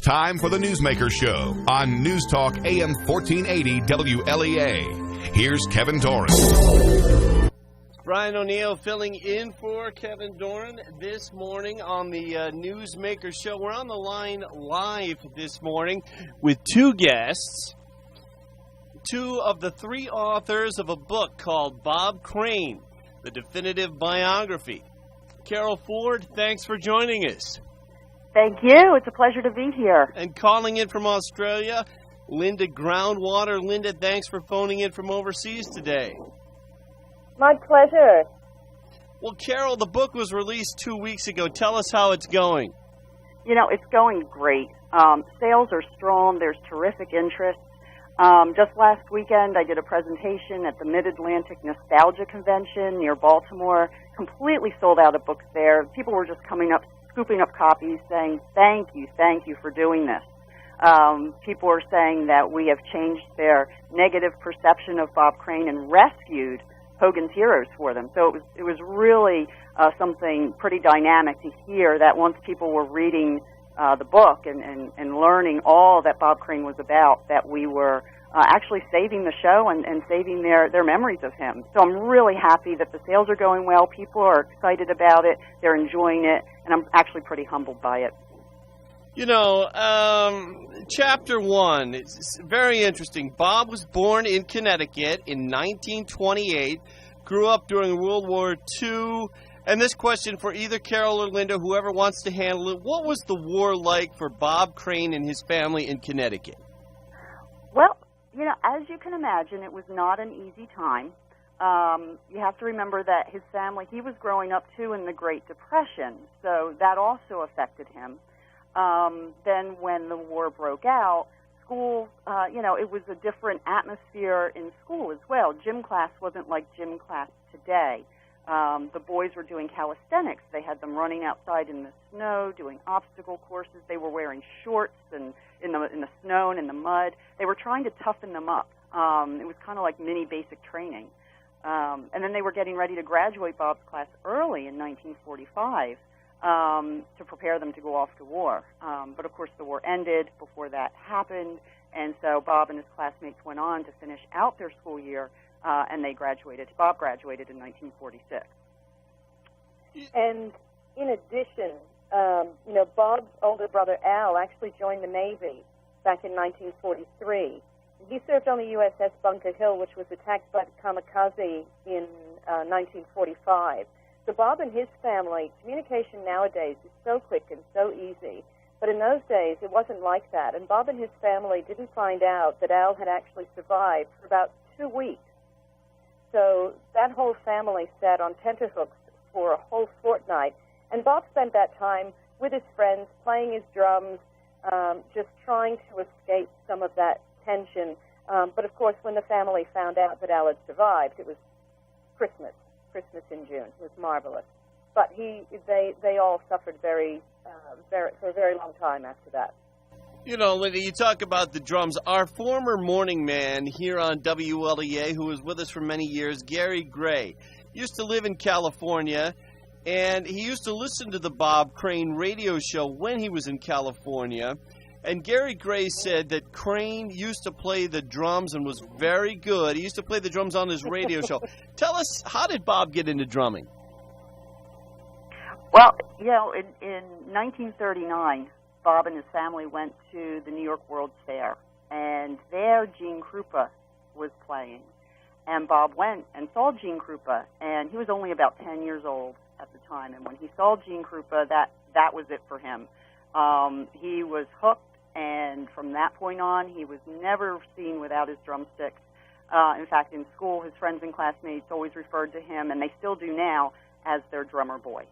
time for the Newsmaker Show on News Talk AM 1480 WLEA. Here's Kevin Doran. Brian O'Neill filling in for Kevin Doran this morning on the Newsmaker Show. We're on the line live this morning with two guests, two of the three authors of a book called Bob Crane, the definitive biography. Carol Ford, thanks for joining us. Thank you. It's a pleasure to be here. And calling in from Australia, Linda Groundwater. Linda, thanks for phoning in from overseas today. My pleasure. Well, Carol, the book was released 2 weeks ago. Tell us how it's going. You know, it's going great. Sales are strong. There's terrific interest. Just last weekend, I did a presentation at the Mid-Atlantic Nostalgia Convention near Baltimore. Completely sold out of books there. People were just coming up, scooping up copies, saying, thank you for doing this. People are saying that we have changed their negative perception of Bob Crane and rescued Hogan's Heroes for them. So it was really something pretty dynamic to hear that once people were reading the book and learning all that Bob Crane was about, that we were actually saving the show and saving their memories of him. So I'm really happy that the sales are going well. People are excited about it. They're enjoying it. And I'm actually pretty humbled by it. You know, Chapter 1, it's very interesting. Bob was born in Connecticut in 1928, grew up during World War II. And this question for either Carol or Linda, whoever wants to handle it, what was the war like for Bob Crane and his family in Connecticut? Well, you know, as you can imagine, it was not an easy time. You have to remember that his family, he was growing up, too, in the Great Depression, so that also affected him. Then when the war broke out, school, you know, it was a different atmosphere in school as well. Gym class wasn't like gym class today. The boys were doing calisthenics. They had them running outside in the snow, doing obstacle courses. They were wearing shorts and in the snow and in the mud. They were trying to toughen them up. It was kind of like mini basic training. And then they were getting ready to graduate Bob's class early in 1945 to prepare them to go off to war. But, of course, the war ended before that happened, and so Bob and his classmates went on to finish out their school year, and they graduated. Bob graduated in 1946. And in addition, you know, Bob's older brother Al actually joined the Navy back in 1943. He served on the USS Bunker Hill, which was attacked by the kamikaze in 1945. So Bob and his family, communication nowadays is so quick and so easy. But in those days, it wasn't like that. And Bob and his family didn't find out that Al had actually survived for about 2 weeks. So that whole family sat on tenterhooks for a whole fortnight. And Bob spent that time with his friends, playing his drums, just trying to escape some of that tension. But, of course, when the family found out that Al had survived, it was Christmas in June. It was marvelous. But they all suffered for a very long time after that. You know, Linda, you talk about the drums. Our former morning man here on WLEA, who was with us for many years, Gary Gray, used to live in California, and he used to listen to the Bob Crane radio show when he was in California. And Gary Gray said that Crane used to play the drums and was very good. He used to play the drums on his radio show. Tell us, how did Bob get into drumming? Well, you know, in 1939, Bob and his family went to the New York World's Fair, and there Gene Krupa was playing. And Bob went and saw Gene Krupa, and he was only about 10 years old at the time. And when he saw Gene Krupa, that was it for him. He was hooked. And from that point on, he was never seen without his drumsticks. In fact, in school, his friends and classmates always referred to him, and they still do now, as their drummer boy.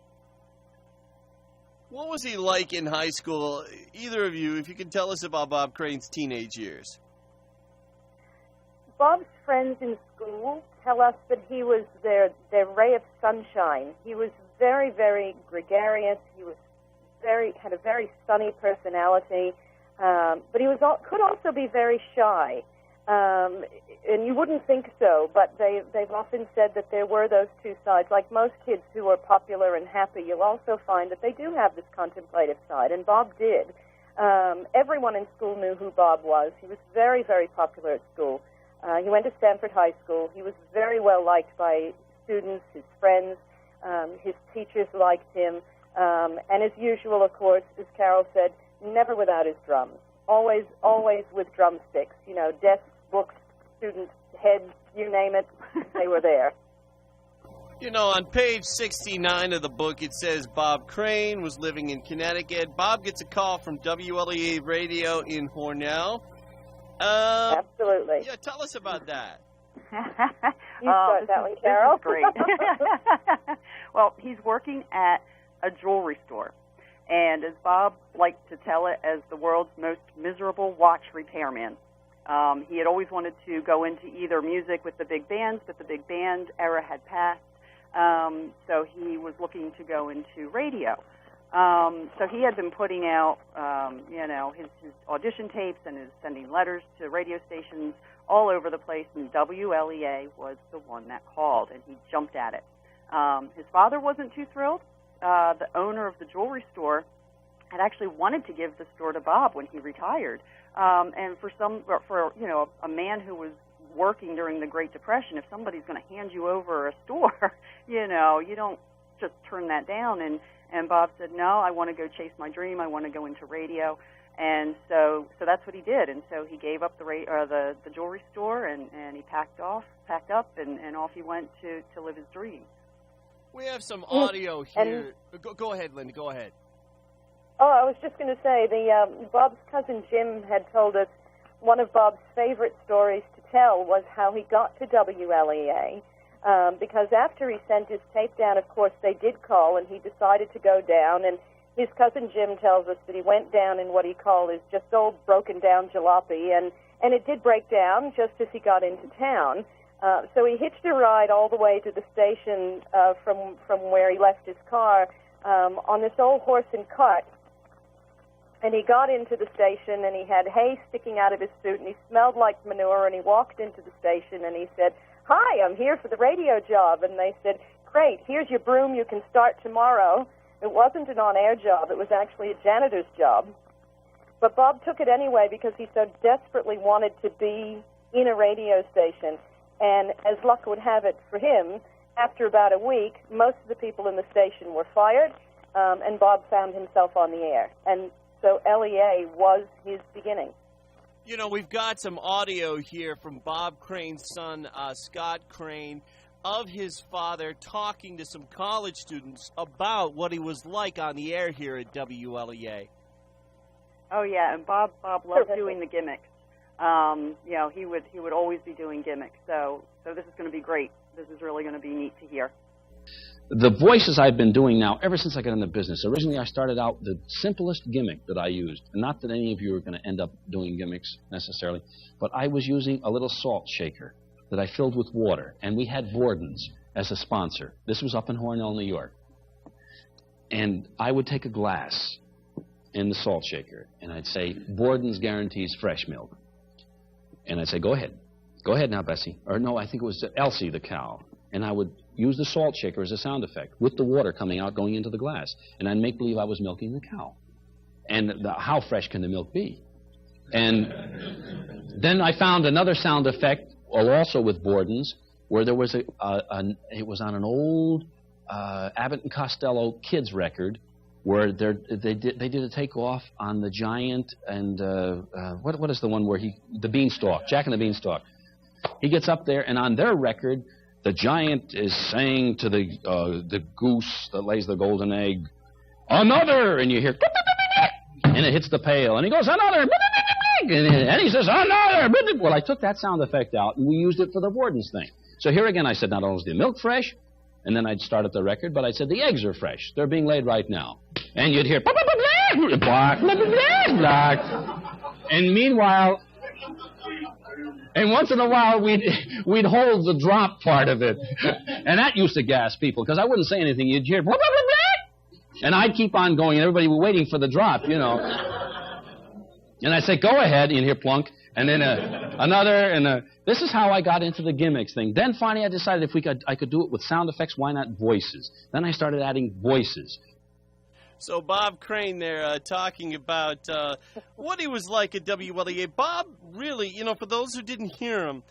What was he like in high school? Either of you, if you can tell us about Bob Crane's teenage years. Bob's friends in school tell us that he was their ray of sunshine. He was very, very gregarious. He was had a very sunny personality. But he could also be very shy, and you wouldn't think so, but they've often said that there were those two sides. Like most kids who are popular and happy, you'll also find that they do have this contemplative side, and Bob did. Everyone in school knew who Bob was. He was very, very popular at school. He went to Stanford High School. He was very well liked by students, his friends. His teachers liked him. And as usual, of course, as Carol said, never without his drums. Always, always with drumsticks. You know, desks, books, students' heads, you name it, they were there. You know, on page 69 of the book, it says Bob Crane was living in Connecticut. Bob gets a call from WLEA Radio in Hornell. Absolutely. Yeah, tell us about that. You start that one, Carol. This is great. Well, he's working at a jewelry store. And as Bob liked to tell it, as the world's most miserable watch repairman. He had always wanted to go into either music with the big bands, but the big band era had passed. So he was looking to go into radio. So he had been putting out, his audition tapes and is sending letters to radio stations all over the place, and WLEA was the one that called, and he jumped at it. His father wasn't too thrilled. The owner of the jewelry store had actually wanted to give the store to Bob when he retired. And for a man who was working during the Great Depression, if somebody's going to hand you over a store, you don't just turn that down. And Bob said, no, I want to go chase my dream. I want to go into radio. And so that's what he did. And so he gave up the jewelry store, and he packed up, and off he went to live his dream. We have some audio here. Go ahead, Linda. Go ahead. Oh, I was just going to say, Bob's cousin Jim had told us one of Bob's favorite stories to tell was how he got to WLEA, because after he sent his tape down, of course, they did call, and he decided to go down, and his cousin Jim tells us that he went down in what he called his just old broken-down jalopy, and it did break down just as he got into town. So he hitched a ride all the way to the station from where he left his car on this old horse and cart. And he got into the station, and he had hay sticking out of his suit, and he smelled like manure, and he walked into the station, and he said, "Hi, I'm here for the radio job." And they said, "Great, here's your broom, you can start tomorrow." It wasn't an on-air job, it was actually a janitor's job. But Bob took it anyway because he so desperately wanted to be in a radio station. And as luck would have it for him, after about a week, most of the people in the station were fired, and Bob found himself on the air. And so LEA was his beginning. You know, we've got some audio here from Bob Crane's son, Scott Crane, of his father talking to some college students about what he was like on the air here at WLEA. Oh, yeah, and Bob loved doing the gimmicks. He would always be doing gimmicks. So this is going to be great. This is really going to be neat to hear. The voices I've been doing now ever since I got into business. Originally, I started out the simplest gimmick that I used. Not that any of you are going to end up doing gimmicks necessarily, but I was using a little salt shaker that I filled with water, and we had Borden's as a sponsor. This was up in Hornell, New York. And I would take a glass in the salt shaker, and I'd say, "Borden's guarantees fresh milk." And I'd say, "Go ahead. Go ahead now, Bessie." Or no, I think it was Elsie, the cow. And I would use the salt shaker as a sound effect with the water coming out, going into the glass. And I'd make believe I was milking the cow. And how fresh can the milk be? And then I found another sound effect, also with Borden's, where there was it was on an old Abbott and Costello kids record, where they did a takeoff on the Giant and what is the one where the Beanstalk, Jack and the Beanstalk. He gets up there, and on their record, the Giant is saying to the goose that lays the golden egg, "Another!" And you hear, and it hits the pail, and he goes, "Another!" And he says, "Another!" Well, I took that sound effect out, and we used it for the Borden's thing. So here again, I said, not only is the milk fresh, and then I'd start at the record, but I said, the eggs are fresh. They're being laid right now. And you'd hear, and meanwhile, and once in a while, we'd hold the drop part of it. And that used to gas people, because I wouldn't say anything. You'd hear, and I'd keep on going, and everybody was waiting for the drop, And I'd say, "Go ahead," and you'd hear plunk, and then another, and this is how I got into the gimmicks thing. Then finally I decided I could do it with sound effects, why not voices? Then I started adding voices. So Bob Crane there talking about what he was like at WLEA. Bob really, you know, for those who didn't hear him,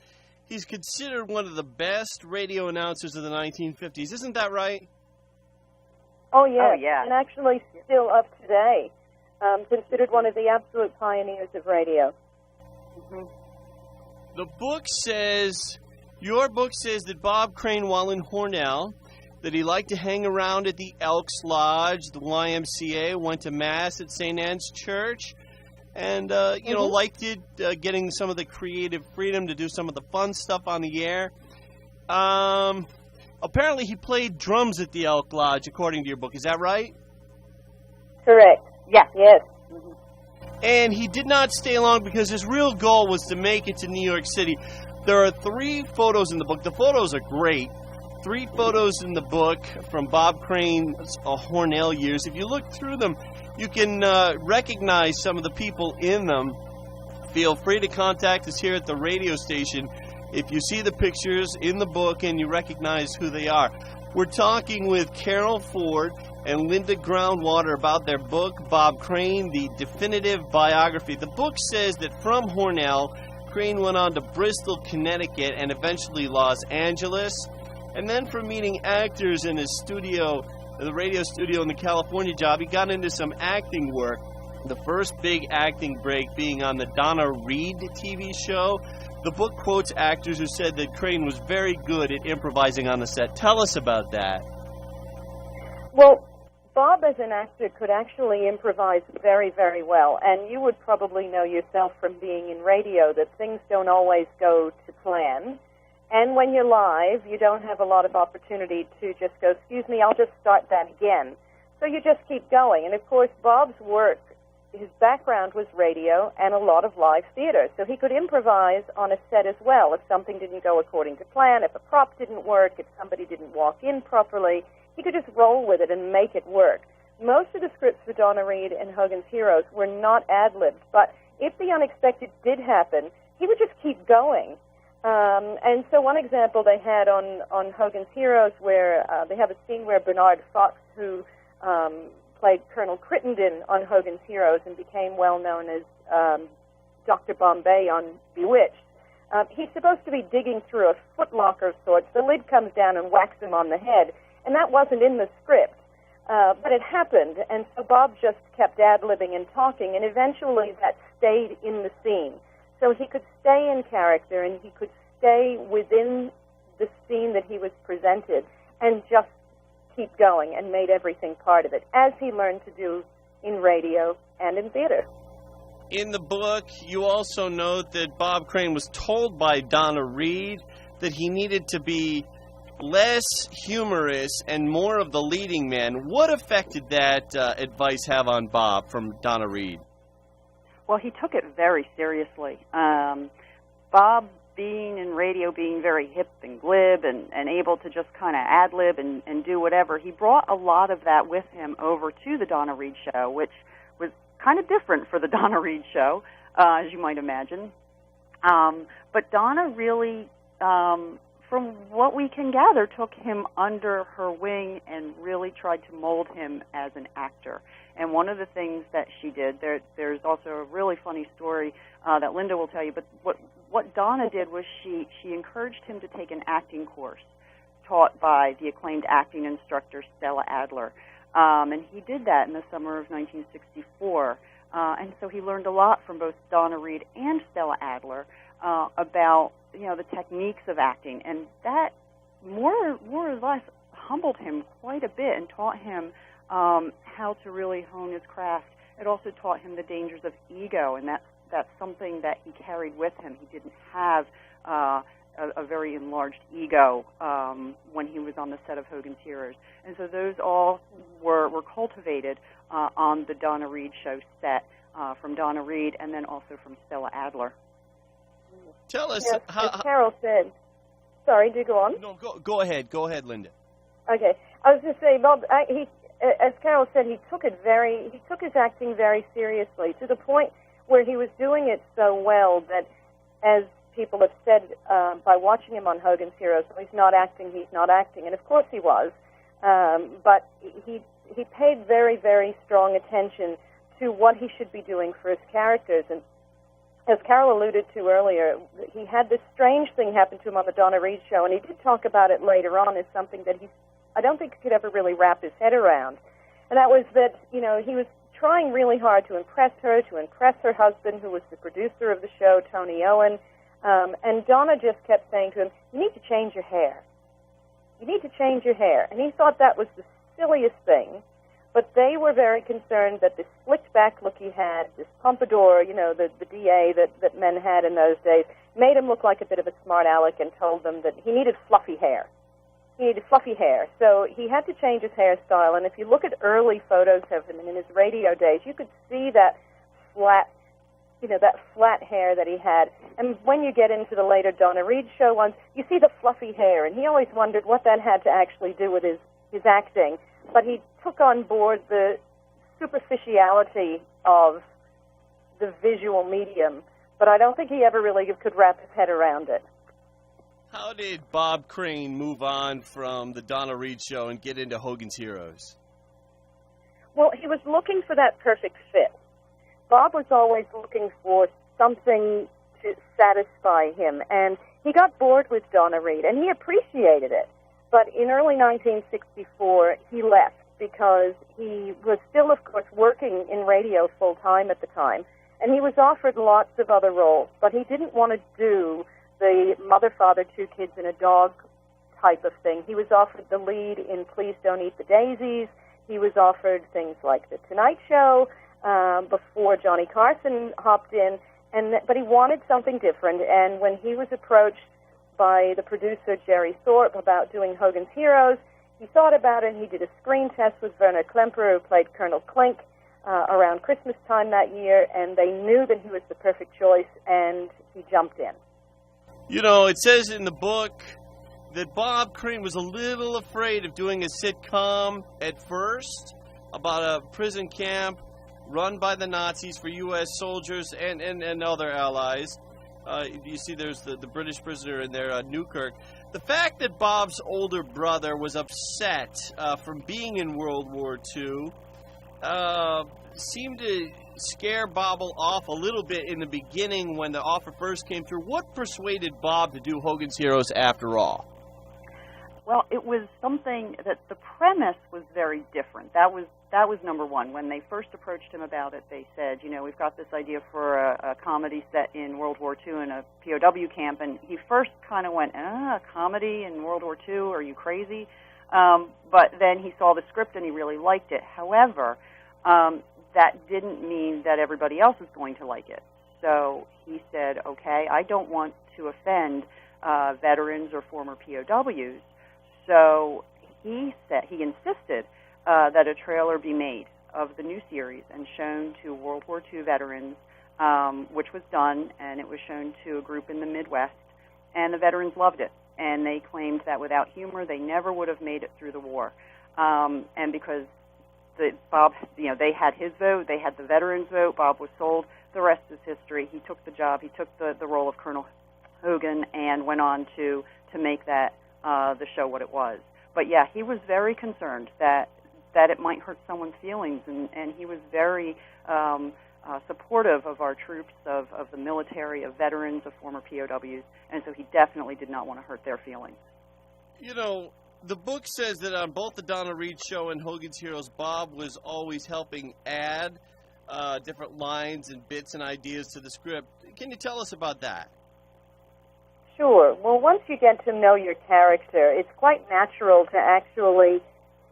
he's considered one of the best radio announcers of the 1950s. Isn't that right? Oh, yeah. Oh, yeah. And actually still up today. Considered one of the absolute pioneers of radio. Mm-hmm. The book says, your book says that Bob Crane, while in Hornell, that he liked to hang around at the Elks Lodge, the YMCA, went to Mass at St. Anne's Church, and, you know, liked it, getting some of the creative freedom to do some of the fun stuff on the air. Apparently he played drums at the Elk Lodge, according to your book. Is that right? Correct. Yeah. Yes. And he did not stay long because his real goal was to make it to New York City. There are 3 photos in the book. The photos are great. 3 photos in the book from Bob Crane's Hornell years. If you look through them, you can recognize some of the people in them. Feel free to contact us here at the radio station if you see the pictures in the book and you recognize who they are. We're talking with Carol Ford and Linda Groundwater about their book, Bob Crane, The Definitive Biography. The book says that from Hornell, Crane went on to Bristol, Connecticut, and eventually Los Angeles. And then from meeting actors in his studio, the radio studio in the California job, he got into some acting work. The first big acting break being on the Donna Reed TV show. The book quotes actors who said that Crane was very good at improvising on the set. Tell us about that. Well, Bob as an actor could actually improvise very, very well. And you would probably know yourself from being in radio that things don't always go to plan. And when you're live, you don't have a lot of opportunity to just go, excuse me, I'll just start that again. So you just keep going. And, of course, Bob's work, his background was radio and a lot of live theater. So he could improvise on a set as well if something didn't go according to plan, if a prop didn't work, if somebody didn't walk in properly. He could just roll with it and make it work. Most of the scripts for Donna Reed and Hogan's Heroes were not ad-libbed, but if the unexpected did happen, he would just keep going. And so one example they had on Hogan's Heroes where they have a scene where Bernard Fox, who played Colonel Crittenden on Hogan's Heroes and became well known as Dr. Bombay on Bewitched, he's supposed to be digging through a footlocker of sorts. The lid comes down and whacks him on the head, and that wasn't in the script. But it happened, and so Bob just kept ad-libbing and talking, and eventually that stayed in the scene. So he could stay in character, and he could stay within the scene that he was presented and just keep going and made everything part of it, as he learned to do in radio and in theater. In the book, you also note that Bob Crane was told by Donna Reed that he needed to be less humorous and more of the leading man. What effect did that advice have on Bob from Donna Reed? Well, he took it very seriously. Bob, being in radio, being very hip and glib and able to just kind of ad-lib and do whatever, he brought a lot of that with him over to the Donna Reed show, which was kind of different for the Donna Reed show, as you might imagine. But Donna really, from what we can gather, took him under her wing and really tried to mold him as an actor. And one of the things that she did, there's also a really funny story that Linda will tell you, but what Donna did was she encouraged him to take an acting course taught by the acclaimed acting instructor Stella Adler. And he did that in the summer of 1964. And so he learned a lot from both Donna Reed and Stella Adler about, you know, the techniques of acting. And that more or less humbled him quite a bit and taught him how to really hone his craft. It also taught him the dangers of ego, and that's something that he carried with him. He didn't have a very enlarged ego when he was on the set of Hogan's Heroes. And so those all were cultivated on the Donna Reed show set from Donna Reed and then also from Stella Adler. Tell us Yes, how... as Carol said. Sorry, do go on. No, go ahead. Go ahead, Linda. Okay. I was going to say, Bob, as Carol said, he took his acting very seriously to the point where he was doing it so well that, as people have said by watching him on Hogan's Heroes, he's not acting, and of course he was. but he paid very, very strong attention to what he should be doing for his characters. And as Carol alluded to earlier, he had this strange thing happen to him on the Donna Reed show, and he did talk about it later on as something that I don't think he could ever really wrap his head around. And that was that, he was trying really hard to impress her husband, who was the producer of the show, Tony Owen, and Donna just kept saying to him, "You need to change your hair. You need to change your hair." And he thought that was the silliest thing, but they were very concerned that this slicked-back look he had, this pompadour, the DA that men had in those days, made him look like a bit of a smart aleck and told them that he needed fluffy hair. He needed fluffy hair, so he had to change his hairstyle. And if you look at early photos of him in his radio days, you could see that flat hair that he had. And when you get into the later Donna Reed show ones, you see the fluffy hair, and he always wondered what that had to actually do with his acting. But he took on board the superficiality of the visual medium, but I don't think he ever really could wrap his head around it. How did Bob Crane move on from the Donna Reed show and get into Hogan's Heroes? Well, he was looking for that perfect fit. Bob was always looking for something to satisfy him, and he got bored with Donna Reed, and he appreciated it. But in early 1964, he left because he was still, of course, working in radio full-time at the time, and he was offered lots of other roles, but he didn't want to do the mother, father, two kids, and a dog type of thing. He was offered the lead in Please Don't Eat the Daisies. He was offered things like The Tonight Show before Johnny Carson hopped in, but he wanted something different. And when he was approached by the producer Jerry Thorpe about doing Hogan's Heroes, he thought about it, and he did a screen test with Werner Klemperer, who played Colonel Klink, around Christmas time that year, and they knew that he was the perfect choice, and he jumped in. It says in the book that Bob Crane was a little afraid of doing a sitcom at first about a prison camp run by the Nazis for U.S. soldiers and other allies. You see there's the British prisoner in there, Newkirk. The fact that Bob's older brother was upset from being in World War II seemed to scare Bob off a little bit in the beginning when the offer first came through. What persuaded Bob to do Hogan's Heroes after all? Well, it was something that the premise was very different. That was number one. When they first approached him about it, they said, we've got this idea for a comedy set in World War II in a POW camp, and he first kind of went, a comedy in World War II? Are you crazy? But then he saw the script and he really liked it. However, that didn't mean that everybody else is going to like it. So he said, okay, I don't want to offend veterans or former POWs. So he insisted that a trailer be made of the new series and shown to World War II veterans, which was done, and it was shown to a group in the Midwest, and the veterans loved it. And they claimed that without humor, they never would have made it through the war. And because Bob, they had his vote, they had the veterans' vote, Bob was sold. The rest is history. He took the job. He took the role of Colonel Hogan and went on to make that the show what it was. But yeah, he was very concerned that it might hurt someone's feelings, and he was very supportive of our troops, of the military, of veterans, of former POWs, and so he definitely did not want to hurt their feelings. The book says that on both the Donna Reed show and Hogan's Heroes, Bob was always helping add different lines and bits and ideas to the script. Can you tell us about that? Sure. Well, once you get to know your character, it's quite natural to actually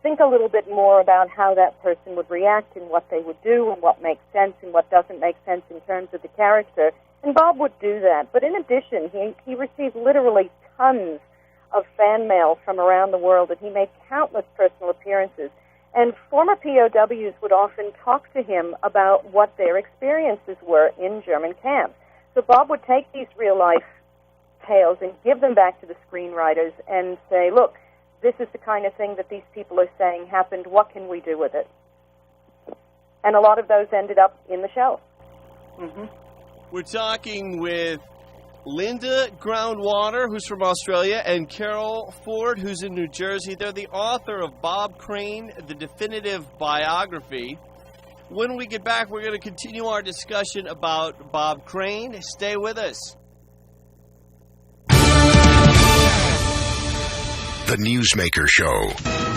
think a little bit more about how that person would react and what they would do and what makes sense and what doesn't make sense in terms of the character. And Bob would do that. But in addition, he received literally tons of fan mail from around the world, and he made countless personal appearances. And former POWs would often talk to him about what their experiences were in German camps. So Bob would take these real-life tales and give them back to the screenwriters and say, look, this is the kind of thing that these people are saying happened. What can we do with it? And a lot of those ended up in the show. Mm-hmm. We're talking with Linda Groundwater, who's from Australia, and Carol Ford, who's in New Jersey. They're the author of Bob Crane, The Definitive Biography. When we get back, we're going to continue our discussion about Bob Crane. Stay with us. The Newsmaker Show.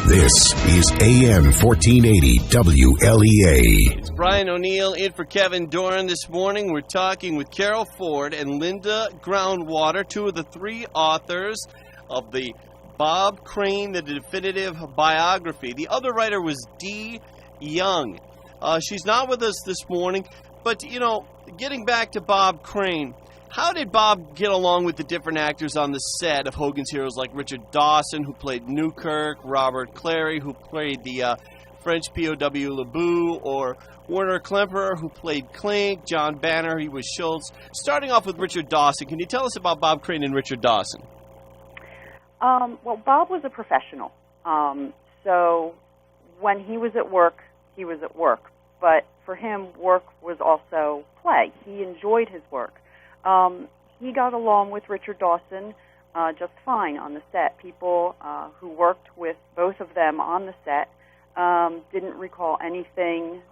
This is AM 1480 WLEA. It's Brian O'Neill in for Kevin Doran this morning. We're talking with Carol Ford and Linda Groundwater, two of the three authors of the Bob Crane, The Definitive Biography. The other writer was Dee Young. She's not with us this morning, but, you know, getting back to Bob Crane, how did Bob get along with the different actors on the set of Hogan's Heroes, like Richard Dawson, who played Newkirk, Robert Clary, who played the French POW LeBou, or Werner Klemperer, who played Klink, John Banner, he was Schultz. Starting off with Richard Dawson, can you tell us about Bob Crane and Richard Dawson? Well, Bob was a professional. So when he was at work, he was at work. But for him, work was also play. He enjoyed his work. He got along with Richard Dawson just fine on the set. People who worked with both of them on the set didn't recall anything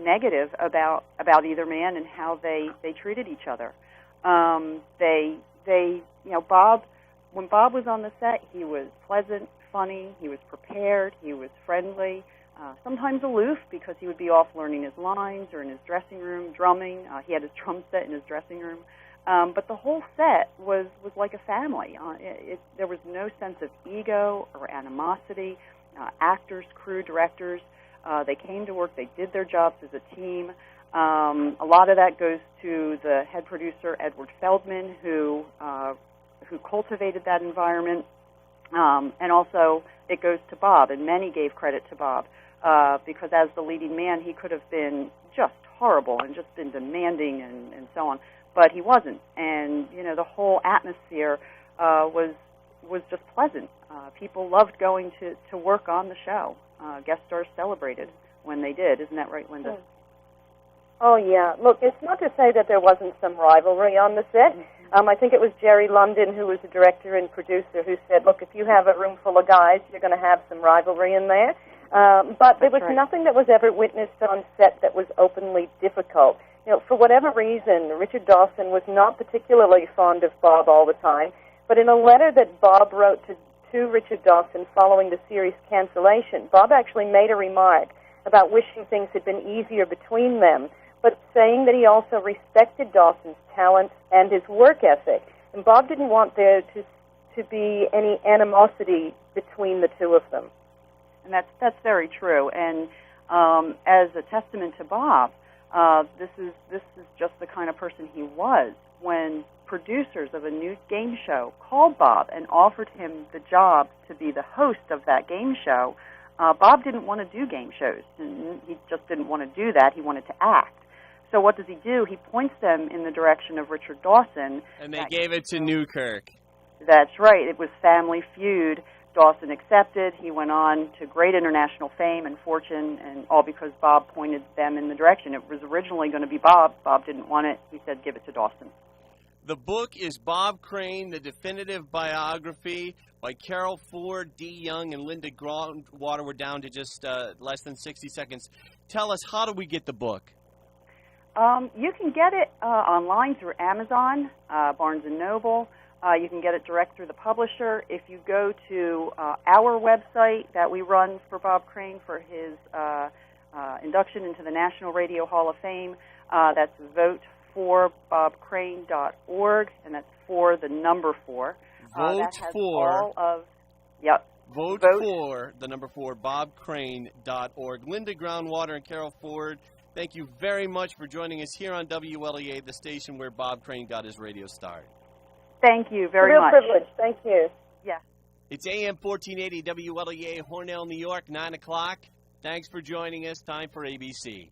negative about either man and how they treated each other. Bob, when Bob was on the set, he was pleasant, funny, he was prepared, he was friendly, sometimes aloof because he would be off learning his lines or in his dressing room drumming. He had his drum set in his dressing room. But the whole set was like a family. There was no sense of ego or animosity. Actors, crew, directors, they came to work. They did their jobs as a team. A lot of that goes to the head producer, Edward Feldman, who cultivated that environment. And also it goes to Bob, and many gave credit to Bob because as the leading man, he could have been just horrible and just been demanding and so on. But he wasn't, and you know the whole atmosphere was just pleasant. People loved going to work on the show. Guest stars celebrated when they did. Isn't that right, Linda? Oh yeah. Look, it's not to say that there wasn't some rivalry on the set. I think it was Jerry London, who was the director and producer, who said, "Look, if you have a room full of guys, you're going to have some rivalry in there." But there was nothing that was ever witnessed on set that was openly difficult. You know, for whatever reason, Richard Dawson was not particularly fond of Bob all the time, but in a letter that Bob wrote to Richard Dawson following the series cancellation, Bob actually made a remark about wishing things had been easier between them, but saying that he also respected Dawson's talent and his work ethic. And Bob didn't want there to be any animosity between the two of them. And that's very true. And as a testament to Bob, this is just the kind of person he was. When producers of a new game show called Bob and offered him the job to be the host of that game show, Bob didn't want to do game shows. And he just didn't want to do that. He wanted to act. So what does he do? He points them in the direction of Richard Dawson. And they gave it to Newkirk. That's right. It was Family Feud. Dawson accepted. He went on to great international fame and fortune, and all because Bob pointed them in the direction. It was originally going to be Bob. Bob didn't want it. He said, give it to Dawson. The book is Bob Crane, The Definitive Biography by Carol Ford, Dee Young, and Linda Groundwater. We're down to just less than 60 seconds. Tell us, how do we get the book? You can get it online through Amazon, Barnes & Noble. You can get it direct through the publisher. If you go to our website that we run for Bob Crane for his induction into the National Radio Hall of Fame, that's voteforbobcrane.org, and that's for the number 4. Vote for. Vote for the number 4, bobcrane.org. Linda Groundwater and Carol Ford, thank you very much for joining us here on WLEA, the station where Bob Crane got his radio start. Thank you very much. Real privilege. Thank you. Yeah. It's AM 1480 WLEA, Hornell, New York, 9 o'clock. Thanks for joining us. Time for ABC.